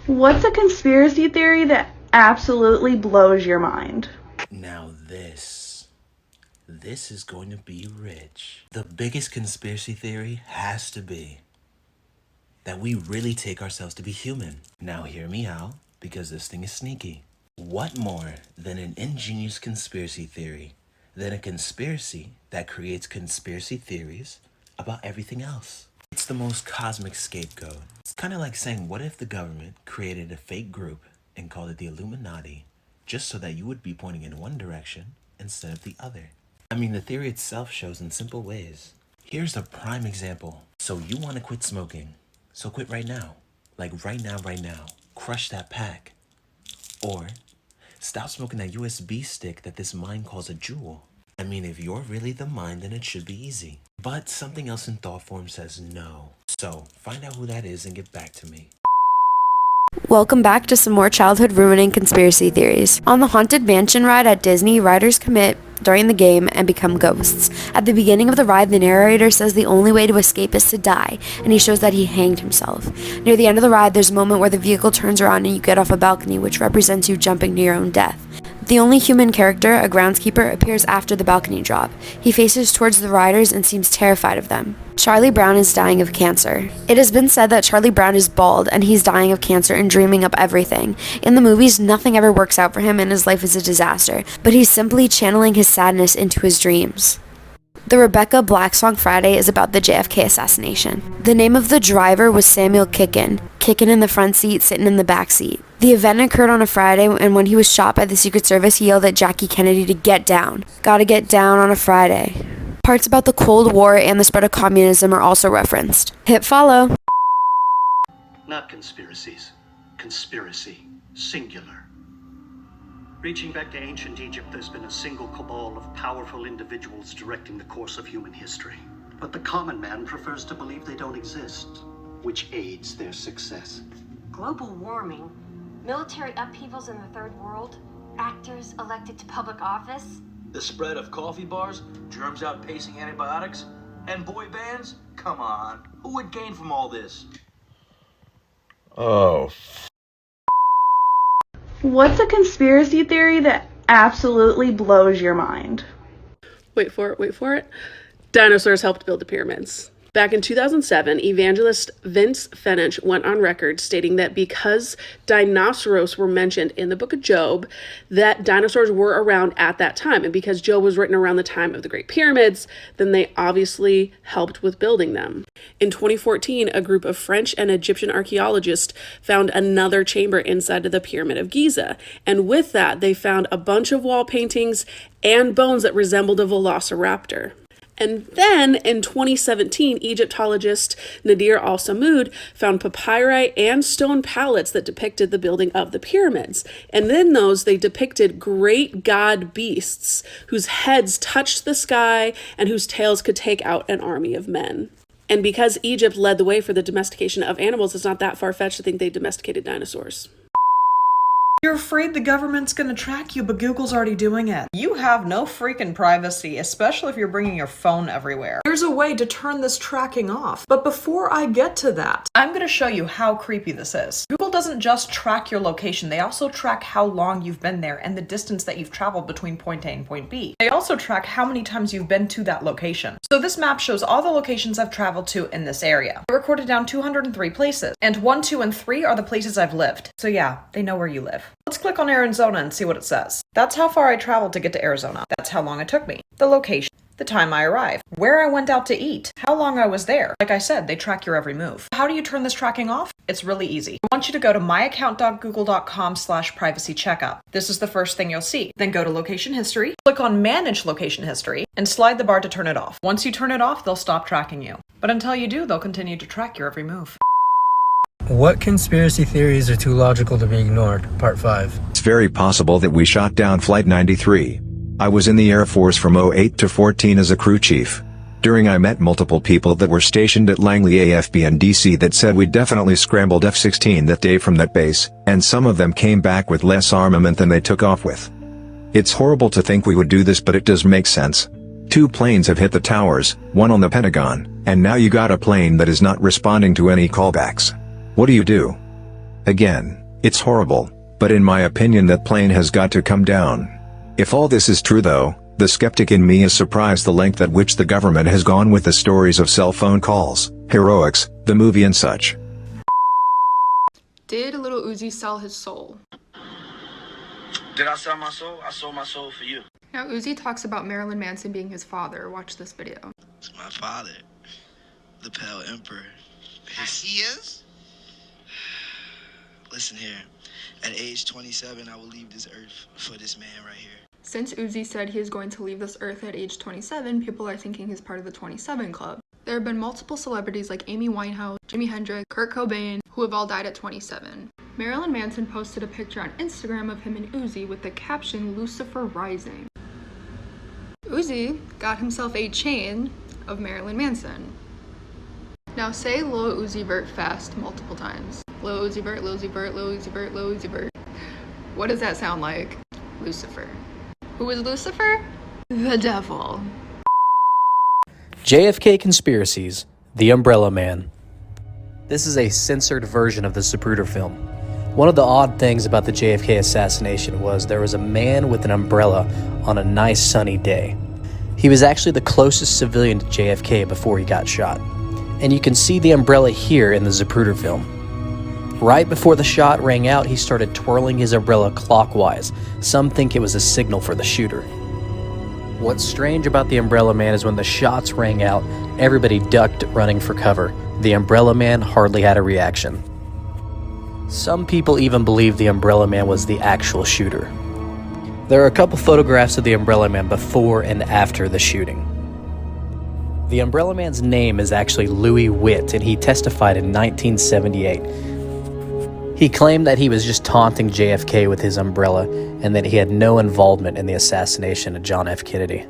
What's a conspiracy theory that absolutely blows your mind? Now this is going to be rich. The biggest conspiracy theory has to be that we really take ourselves to be human. Now hear me out, because this thing is sneaky. What more than an ingenious conspiracy theory than a conspiracy that creates conspiracy theories about everything else? It's the most cosmic scapegoat. It's kind of like saying, what if the government created a fake group and called it the Illuminati, just so that you would be pointing in one direction instead of the other? I mean, the theory itself shows in simple ways. Here's a prime example. So you want to quit smoking, so quit right now. Like right now. Crush that pack. Or stop smoking that USB stick that this mind calls a jewel. I mean, if you're really the mind, then it should be easy. But something else in thought form says no. So find out who that is and get back to me. Welcome back to some more childhood ruining conspiracy theories. On the Haunted Mansion ride at Disney, riders commit during the game and become ghosts. At the beginning of the ride, the narrator says the only way to escape is to die, and he shows that he hanged himself. Near the end of the ride, there's a moment where the vehicle turns around and you get off a balcony, which represents you jumping to your own death. The only human character, a groundskeeper, appears after the balcony drop. He faces towards the riders and seems terrified of them. Charlie Brown is dying of cancer. It has been said that Charlie Brown is bald and he's dying of cancer and dreaming up everything. In the movies, nothing ever works out for him and his life is a disaster, but he's simply channeling his sadness into his dreams. The Rebecca Black song Friday is about the JFK assassination. The name of the driver was Samuel Kickin in the front seat, sitting in the back seat. The event occurred on a Friday, and when he was shot by the Secret Service, he yelled at Jackie Kennedy to get down. Gotta get down on a Friday. Parts about the Cold War and the spread of communism are also referenced. Hit follow. Not conspiracies. Conspiracy. Singular. Reaching back to ancient Egypt, there's been a single cabal of powerful individuals directing the course of human history. But the common man prefers to believe they don't exist, which aids their success. Global warming, military upheavals in the third world, actors elected to public office. The spread of coffee bars, germs outpacing antibiotics, and boy bands? Come on, who would gain from all this? Oh, What's a conspiracy theory that absolutely blows your mind? Wait for it. Dinosaurs helped build the pyramids. Back in 2007, evangelist Vince Fenech went on record stating that because dinosaurs were mentioned in the book of Job, that dinosaurs were around at that time. And because Job was written around the time of the Great Pyramids, then they obviously helped with building them. In 2014, a group of French and Egyptian archaeologists found another chamber inside of the Pyramid of Giza. And with that, they found a bunch of wall paintings and bones that resembled a velociraptor. And then in 2017, Egyptologist Nadir Al-Samud found papyri and stone palettes that depicted the building of the pyramids. And in those, they depicted great god beasts whose heads touched the sky and whose tails could take out an army of men. And because Egypt led the way for the domestication of animals, it's not that far-fetched to think they domesticated dinosaurs. You're afraid the government's gonna track you, but Google's already doing it. You have no freaking privacy, especially if you're bringing your phone everywhere. There's a way to turn this tracking off. But before I get to that, I'm gonna show you how creepy this is. Google doesn't just track your location, they also track how long you've been there and the distance that you've traveled between point A and point B. They also track how many times you've been to that location. So this map shows all the locations I've traveled to in this area. I recorded down 203 places, and 1, 2, and 3 are the places I've lived. So yeah, they know where you live. Let's click on Arizona and see what it says. That's how far I traveled to get to Arizona. That's how long it took me. The location. The time I arrived. Where I went out to eat. How long I was there. Like I said, they track your every move. How do you turn this tracking off? It's really easy. I want you to go to myaccount.google.com/privacy checkup. This is the first thing you'll see. Then go to location history, click on manage location history, and slide the bar to turn it off. Once you turn it off, they'll stop tracking you. But until you do, they'll continue to track your every move. What conspiracy theories are too logical to be ignored? Part 5. It's very possible that we shot down Flight 93. I was in the Air Force from 08 to 14 as a crew chief. During I met multiple people that were stationed at Langley AFB and DC that said we definitely scrambled F-16 that day from that base, and some of them came back with less armament than they took off with. It's horrible to think we would do this, but it does make sense. 2 planes have hit the towers, one on the Pentagon, and now you got a plane that is not responding to any callbacks. What do you do? Again, it's horrible, but in my opinion that plane has got to come down. If all this is true though, the skeptic in me is surprised the length at which the government has gone with the stories of cell phone calls, heroics, the movie and such. Did Lil Uzi sell his soul? Did I sell my soul? I sold my soul for you. Now Uzi talks about Marilyn Manson being his father. Watch this video. It's my father, the Pale Emperor. He is? Listen here, at age 27, I will leave this earth for this man right here. Since Uzi said he is going to leave this earth at age 27, people are thinking he's part of the 27 Club. There have been multiple celebrities like Amy Winehouse, Jimi Hendrix, Kurt Cobain, who have all died at 27. Marilyn Manson posted a picture on Instagram of him and Uzi with the caption Lucifer Rising. Uzi got himself a chain of Marilyn Manson. Now say Lil Uzi Vert fast multiple times. Lil Uzi Vert, Lil Uzi Vert, Lil Uzi Vert, Lil Uzi Vert. What does that sound like? Lucifer. Who is Lucifer? The devil. JFK Conspiracies, The Umbrella Man. This is a censored version of the Zapruder film. One of the odd things about the JFK assassination was there was a man with an umbrella on a nice sunny day. He was actually the closest civilian to JFK before he got shot. And you can see the umbrella here in the Zapruder film. Right before the shot rang out, he started twirling his umbrella clockwise. Some think it was a signal for the shooter. What's strange about the Umbrella Man is when the shots rang out, everybody ducked running for cover. The Umbrella Man hardly had a reaction. Some people even believe the Umbrella Man was the actual shooter. There are a couple photographs of the Umbrella Man before and after the shooting. The Umbrella Man's name is actually Louis Witt, and he testified in 1978. He claimed that he was just taunting JFK with his umbrella and that he had no involvement in the assassination of John F. Kennedy.